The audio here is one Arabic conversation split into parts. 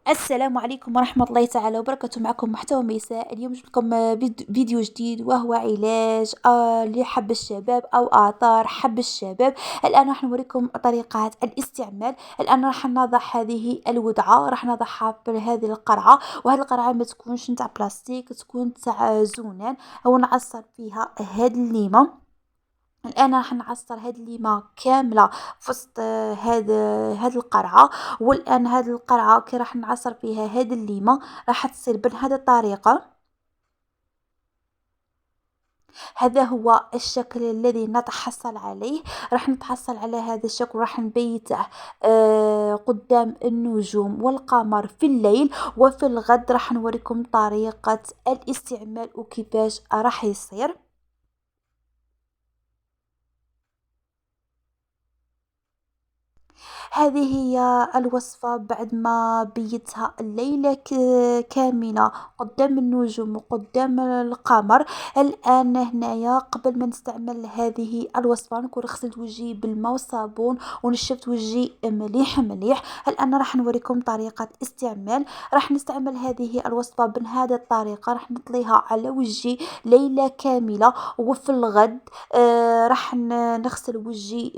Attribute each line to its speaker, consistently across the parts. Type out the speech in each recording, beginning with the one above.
Speaker 1: السلام عليكم ورحمة الله تعالى وبركاته. معكم محتوى ميساء. اليوم جبت لكم فيديو جديد، وهو علاج لحب الشباب أو آثار حب الشباب. الآن راح نوريكم طريقة الاستعمال. الآن راح نضع هذه الودعة، راح نضعها في هذه القرعة، وهذه القرعة ما تكونش نتاع بلاستيك، تكون تاع زونان، ونعصر فيها هاد الليمة. الآن راح نعصر هاد الليمة كاملة في وسط هاد القرعة. والآن هاد القرعة كي راح نعصر فيها هاد الليمة راح تصير بهذه الطريقة. هذا هو الشكل الذي نتحصل عليه. راح نتحصل على هذا الشكل، راح نبيته قدام النجوم والقمر في الليل، وفي الغد راح نوريكم طريقة الاستعمال وكيفاش راح يصير. هذه هي الوصفة بعد ما بيتها الليلة كاملة قدام النجوم وقدام القمر. الآن هنايا قبل ما نستعمل هذه الوصفة نكون غسلت وجهي بالماء والصابون ونشفت وجهي مليح مليح. الآن راح نوريكم طريقة استعمال. راح نستعمل هذه الوصفة بهذه الطريقة، راح نطليها على وجهي ليلة كاملة، وفي الغد راح نغسل وجهي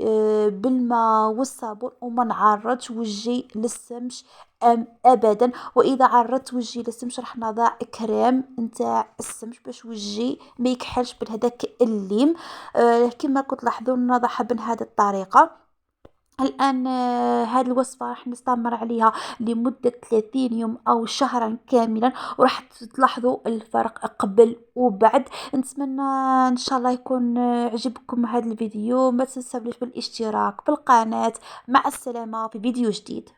Speaker 1: بالماء والصابون، وما نعرضش وجهي للشمس ابدا. واذا عرضت وجهي للشمس راح نضع كريم نتاع الشمس باش وجهي ما يكحلش بهذاك الليم. كما كنت تلاحظون نضعها بهذه الطريقه. الآن هذه الوصفة راح نستمر عليها لمدة 30 يوم أو شهرا كاملا، وراح تلاحظوا الفرق قبل وبعد. نتمنى إن شاء الله يكون عجبكم هذا الفيديو. ما تنسوا بالاشتراك بالقناة. مع السلامة في فيديو جديد.